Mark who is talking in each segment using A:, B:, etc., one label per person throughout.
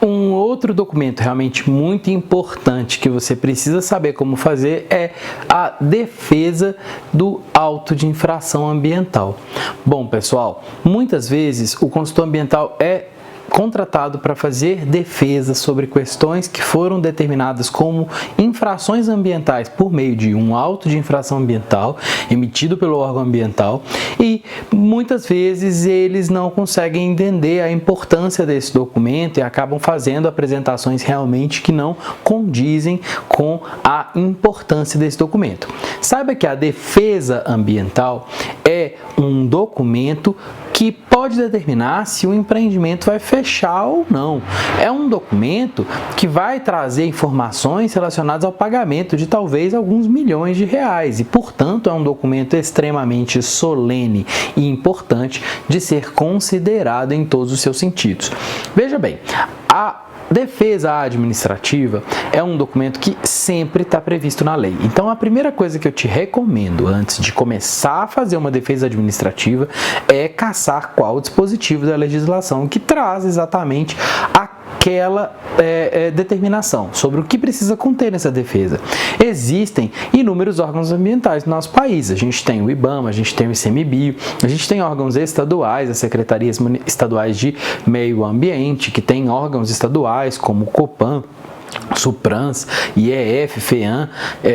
A: um outro documento realmente muito importante que você precisa saber como fazer é a defesa do auto de infração ambiental. Bom, pessoal, muitas vezes o consultor ambiental é contratado para fazer defesa sobre questões que foram determinadas como infrações ambientais por meio de um auto de infração ambiental emitido pelo órgão ambiental, e muitas vezes eles não conseguem entender a importância desse documento e acabam fazendo apresentações realmente que não condizem com a importância desse documento. Saiba que a defesa ambiental é um documento que pode determinar se o empreendimento vai fechar ou não. É um documento que vai trazer informações relacionadas ao pagamento de talvez alguns milhões de reais e, portanto, é um documento extremamente solene e importante de ser considerado em todos os seus sentidos. Veja bem, a defesa administrativa é um documento que sempre está previsto na lei. Então, a primeira coisa que eu te recomendo antes de começar a fazer uma defesa administrativa é caçar qual o dispositivo da legislação que traz exatamente aquela determinação sobre o que precisa conter nessa defesa. Existem inúmeros órgãos ambientais no nosso país. A gente tem o IBAMA, a gente tem o ICMBio, a gente tem órgãos estaduais, as secretarias estaduais de meio ambiente, que tem órgãos estaduais como o COPAN, Suprans, IEF, FEAM,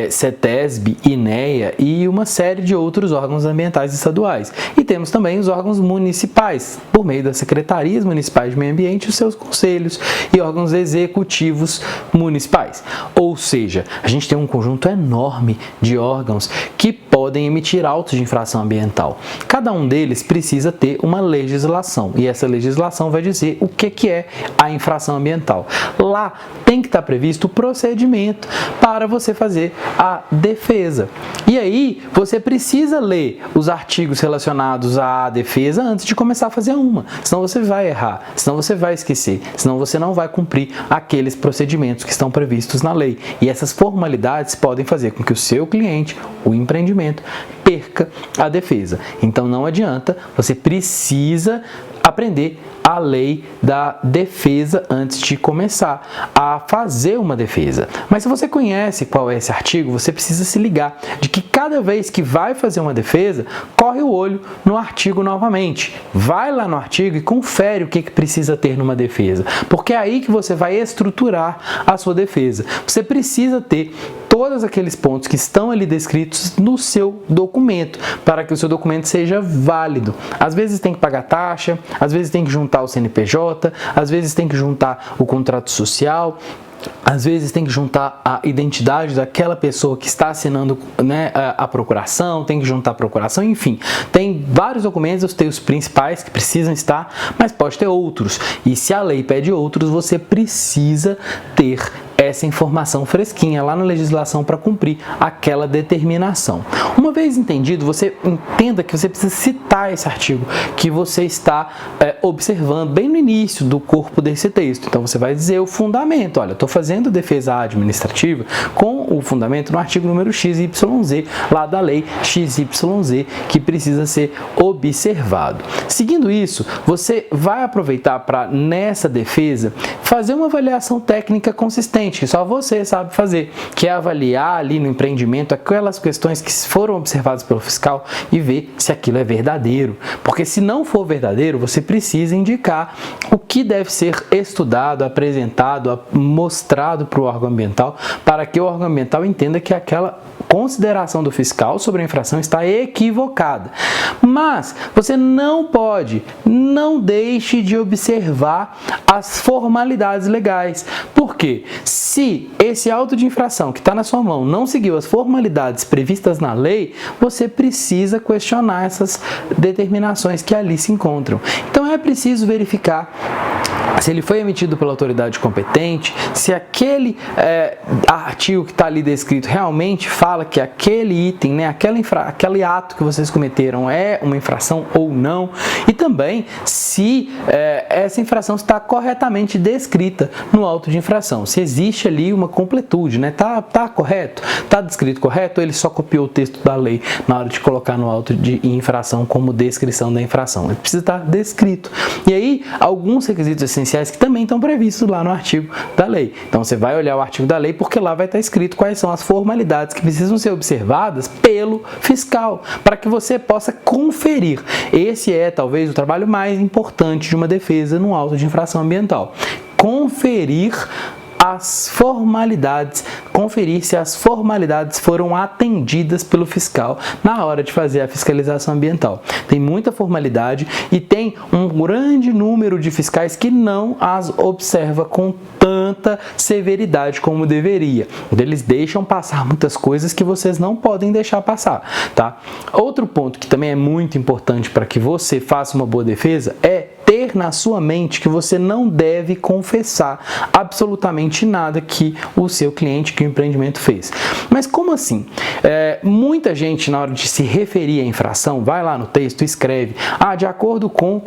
A: CETESB, INEA e uma série de outros órgãos ambientais estaduais. E temos também os órgãos municipais, por meio das secretarias municipais de meio ambiente, os seus conselhos e órgãos executivos municipais. Ou seja, a gente tem um conjunto enorme de órgãos que podem emitir autos de infração ambiental. Cada um deles precisa ter uma legislação, e essa legislação vai dizer o que é a infração ambiental. Lá tem que estar previsto o procedimento para você fazer a defesa. E aí, você precisa ler os artigos relacionados à defesa antes de começar a fazer uma, senão você vai errar, senão você vai esquecer, senão você não vai cumprir aqueles procedimentos que estão previstos na lei. E essas formalidades podem fazer com que o seu cliente, o empreendimento, perca a defesa. Então não adianta, você precisa aprender a lei da defesa antes de começar a fazer uma defesa. Mas se você conhece qual é esse artigo, você precisa se ligar de que cada vez que vai fazer uma defesa, corre o olho no artigo novamente. Vai lá no artigo e confere o que precisa ter numa defesa, porque é aí que você vai estruturar a sua defesa. Você precisa ter todos aqueles pontos que estão ali descritos no seu documento, para que o seu documento seja válido. Às vezes tem que pagar taxa, às vezes tem que juntar o CNPJ, às vezes tem que juntar o contrato social, às vezes tem que juntar a identidade daquela pessoa que está assinando, né, a procuração, tem que juntar a procuração, enfim. Tem vários documentos, tem os principais que precisam estar, mas pode ter outros. E se a lei pede outros, você precisa ter essa informação fresquinha lá na legislação para cumprir aquela determinação. Uma vez entendido, você entenda que você precisa citar esse artigo que você está observando bem no início do corpo desse texto. Então você vai dizer o fundamento. Olha, estou fazendo defesa administrativa com o fundamento no artigo número XYZ, lá da lei XYZ, que precisa ser observado. Seguindo isso, você vai aproveitar para, nessa defesa, fazer uma avaliação técnica consistente, que só você sabe fazer, que é avaliar ali no empreendimento aquelas questões que foram observadas pelo fiscal e ver se aquilo é verdadeiro. Porque se não for verdadeiro, você precisa indicar o que deve ser estudado, apresentado, mostrado para o órgão ambiental, para que o órgão ambiental entenda que aquela consideração do fiscal sobre a infração está equivocada. Mas você não deixe de observar as formalidades legais. Por quê? Se esse auto de infração que está na sua mão não seguiu as formalidades previstas na lei, você precisa questionar essas determinações que ali se encontram. Então é preciso verificar se ele foi emitido pela autoridade competente, se aquele artigo que está ali descrito realmente fala que aquele item, né, aquele ato que vocês cometeram é uma infração ou não, e também se essa infração está corretamente descrita no auto de infração, se existe ali uma completude, né? Tá correto? Tá descrito correto? Ou ele só copiou o texto da lei na hora de colocar no auto de infração como descrição da infração? Ele precisa estar descrito. E aí, alguns requisitos essenciais essenciais que também estão previstos lá no artigo da lei. Então você vai olhar o artigo da lei porque lá vai estar escrito quais são as formalidades que precisam ser observadas pelo fiscal, para que você possa conferir. Esse é talvez o trabalho mais importante de uma defesa no auto de infração ambiental. Conferir as formalidades, conferir se as formalidades foram atendidas pelo fiscal na hora de fazer a fiscalização ambiental. Tem muita formalidade e tem um grande número de fiscais que não as observa com tanta severidade como deveria. Eles deixam passar muitas coisas que vocês não podem deixar passar, tá? Outro ponto que também é muito importante para que você faça uma boa defesa é ter na sua mente que você não deve confessar absolutamente nada que o seu cliente, que o empreendimento fez. Mas como assim? Muita gente, na hora de se referir à infração, vai lá no texto e escreve, de acordo com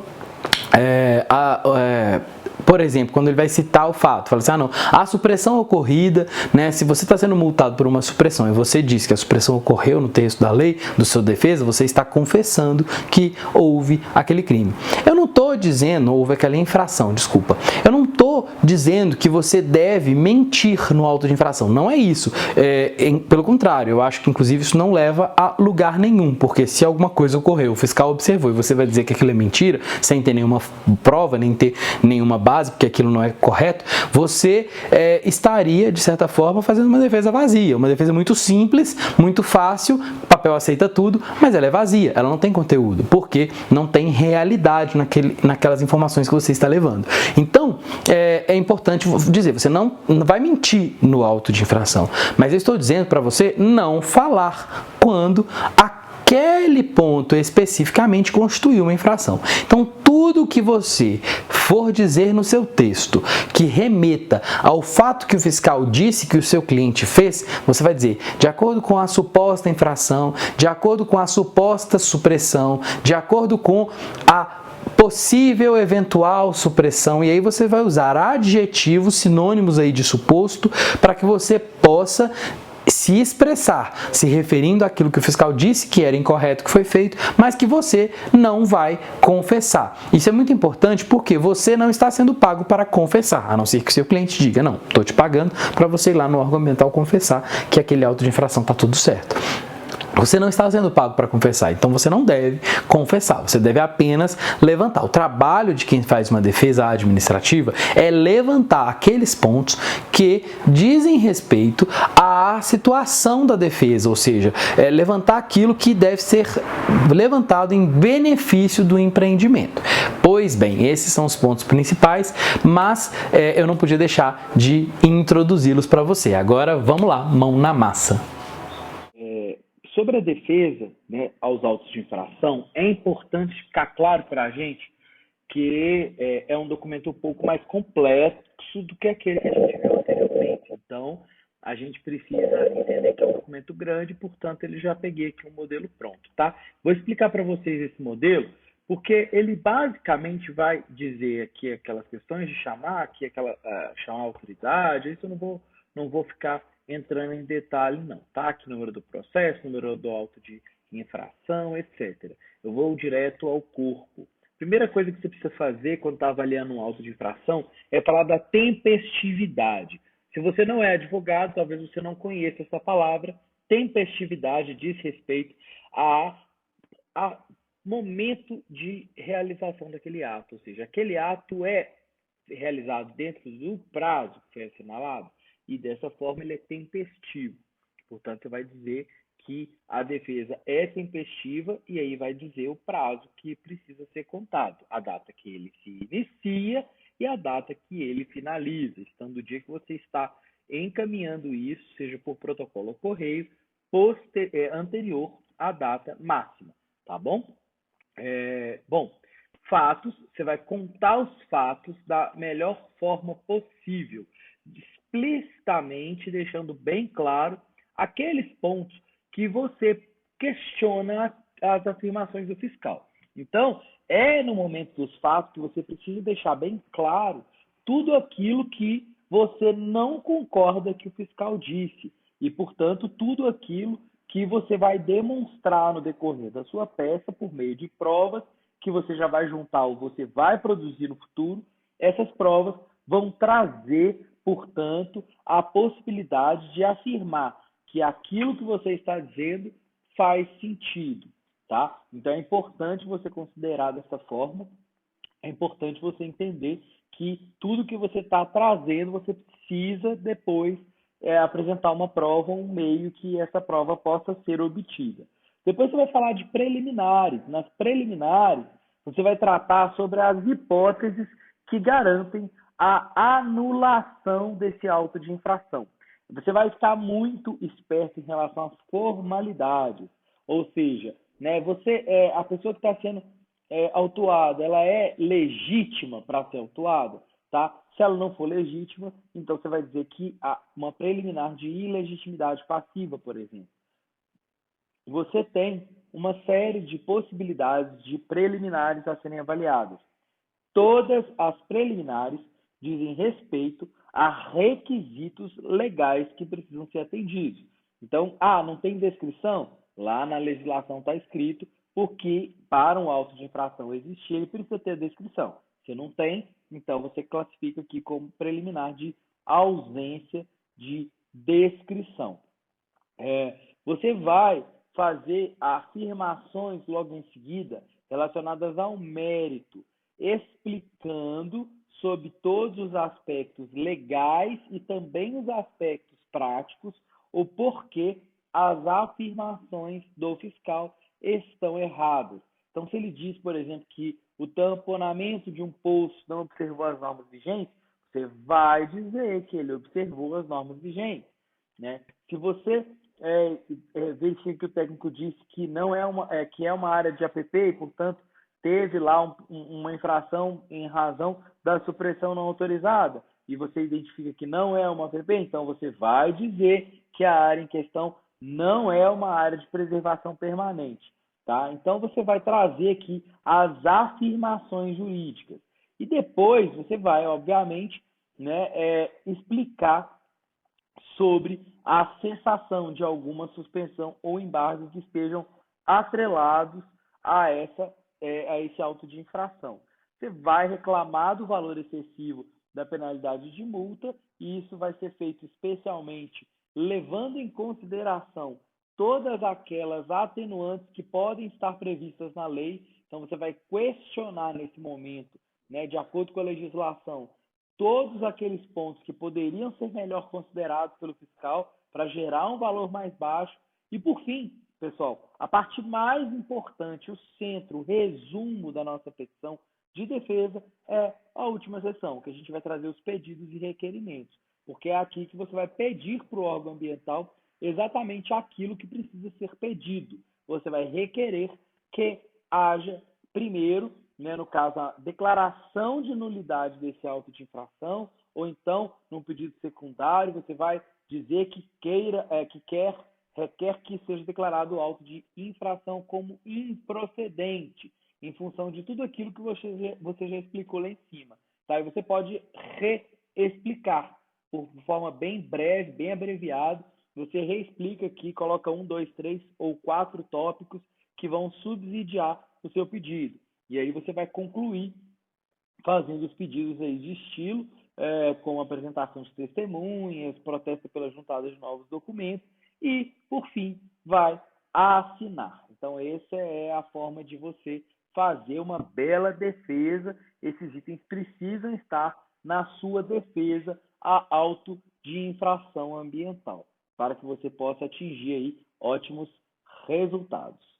A: por exemplo, quando ele vai citar o fato, fala assim, não, a supressão ocorrida, né, se você está sendo multado por uma supressão e você diz que a supressão ocorreu no texto da lei, do seu defesa, você está confessando que houve aquele crime. Eu não estou dizendo, houve aquela infração, desculpa, eu não estou dizendo que você deve mentir no auto de infração, não é isso. Pelo contrário, eu acho que inclusive isso não leva a lugar nenhum, porque se alguma coisa ocorreu, o fiscal observou e você vai dizer que aquilo é mentira, sem ter nenhuma prova, nem ter nenhuma base, porque aquilo não é correto, você estaria, de certa forma, fazendo uma defesa vazia, uma defesa muito simples, muito fácil, o papel aceita tudo, mas ela é vazia, ela não tem conteúdo, porque não tem realidade naquelas informações que você está levando. Então, é importante dizer, você não vai mentir no auto de infração, mas eu estou dizendo para você não falar quando aquele ponto especificamente constituiu uma infração. Então, tudo que você for dizer no seu texto que remeta ao fato que o fiscal disse que o seu cliente fez, você vai dizer, de acordo com a suposta infração, de acordo com a suposta supressão, de acordo com a possível eventual supressão, e aí você vai usar adjetivos, sinônimos aí de suposto, para que você possa se expressar, se referindo àquilo que o fiscal disse que era incorreto, que foi feito, mas que você não vai confessar. Isso é muito importante porque você não está sendo pago para confessar, a não ser que o seu cliente diga, não, estou te pagando para você ir lá no órgão ambiental confessar que aquele auto de infração está tudo certo. Você não está sendo pago para confessar, então você não deve confessar, você deve apenas levantar. O trabalho de quem faz uma defesa administrativa é levantar aqueles pontos que dizem respeito à situação da defesa, ou seja, levantar aquilo que deve ser levantado em benefício do empreendimento. Pois bem, esses são os pontos principais, mas eu não podia deixar de introduzi-los para você. Agora, vamos lá, mão na massa.
B: Sobre a defesa, né, aos autos de infração, é importante ficar claro para a gente que é um documento um pouco mais complexo do que aquele que a gente viu anteriormente. Então, a gente precisa entender que é um documento grande, portanto, ele já peguei aqui um modelo pronto, tá? Vou explicar para vocês esse modelo, porque ele basicamente vai dizer aqui aquelas questões de chamar, chamar a autoridade, isso eu não vou ficar entrando em detalhe não, tá? Aqui número do processo, número do auto de infração, etc. Eu vou direto ao corpo. Primeira coisa que você precisa fazer quando está avaliando um auto de infração é falar da tempestividade. Se você não é advogado, talvez você não conheça essa palavra. Tempestividade diz respeito a momento de realização daquele ato, ou seja, aquele ato é realizado dentro do prazo que foi assinalado, e dessa forma ele é tempestivo. Portanto, você vai dizer que a defesa é tempestiva e aí vai dizer o prazo que precisa ser contado, a data que ele se inicia e a data que ele finaliza, estando o dia que você está encaminhando isso, seja por protocolo ou correio, anterior à data máxima, tá bom? Fatos, você vai contar os fatos da melhor forma possível, explicitamente deixando bem claro aqueles pontos que você questiona as afirmações do fiscal. Então, é no momento dos fatos que você precisa deixar bem claro tudo aquilo que você não concorda que o fiscal disse e, portanto, tudo aquilo que você vai demonstrar no decorrer da sua peça por meio de provas que você já vai juntar ou você vai produzir no futuro Essas provas vão trazer, portanto, a possibilidade de afirmar que aquilo que você está dizendo faz sentido, tá? Então é importante você considerar dessa forma, é importante você entender que tudo que você está trazendo, você precisa depois apresentar uma prova, um meio que essa prova possa ser obtida. Depois você vai falar de preliminares. Nas preliminares, você vai tratar sobre as hipóteses que garantem a anulação desse auto de infração. Você vai estar muito esperto em relação às formalidades, ou seja, né, a pessoa que está sendo autuada, ela é legítima para ser autuada, tá? Se ela não for legítima, então você vai dizer que há uma preliminar de ilegitimidade passiva, por exemplo. Você tem uma série de possibilidades de preliminares a serem avaliadas. Todas as preliminares dizem respeito a requisitos legais que precisam ser atendidos. Então, não tem descrição? Lá na legislação está escrito, porque para um auto de infração existir, ele precisa ter descrição. Se não tem, então você classifica aqui como preliminar de ausência de descrição. Você vai fazer afirmações logo em seguida relacionadas ao mérito, explicando sobre todos os aspectos legais e também os aspectos práticos o porquê as afirmações do fiscal estão erradas. Então, se ele diz, por exemplo, que o tamponamento de um poço não observou as normas vigentes, você vai dizer que ele observou as normas vigentes, né? Se você verifica que o técnico disse que não que é uma área de APP e, portanto, teve lá uma infração em razão da supressão não autorizada, e você identifica que não é uma APP, então você vai dizer que a área em questão não é uma área de preservação permanente, tá? Então você vai trazer aqui as afirmações jurídicas e depois você vai, obviamente, né, explicar sobre a cessação de alguma suspensão ou embargo que estejam atrelados a esse auto de infração. Você vai reclamar do valor excessivo da penalidade de multa e isso vai ser feito especialmente levando em consideração todas aquelas atenuantes que podem estar previstas na lei. Então você vai questionar nesse momento, né, de acordo com a legislação, todos aqueles pontos que poderiam ser melhor considerados pelo fiscal para gerar um valor mais baixo. E, por fim, pessoal, a parte mais importante, o centro, o resumo da nossa petição de defesa é a última sessão, que a gente vai trazer os pedidos e requerimentos, porque é aqui que você vai pedir para o órgão ambiental exatamente aquilo que precisa ser pedido. Você vai requerer que haja, primeiro, né, no caso, a declaração de nulidade desse auto de infração, ou então, num pedido secundário, você vai dizer que requer que seja declarado o auto de infração como improcedente, em função de tudo aquilo que você já explicou lá em cima. Tá? E você pode reexplicar, por forma bem breve, bem abreviada, você reexplica aqui, coloca 1, 2, 3 ou 4 tópicos que vão subsidiar o seu pedido. E aí você vai concluir fazendo os pedidos aí de estilo, com apresentação de testemunhas, protesto pela juntada de novos documentos e, por fim, vai assinar. Então, essa é a forma de você fazer uma bela defesa. Esses itens precisam estar na sua defesa a auto de infração ambiental, para que você possa atingir aí ótimos resultados.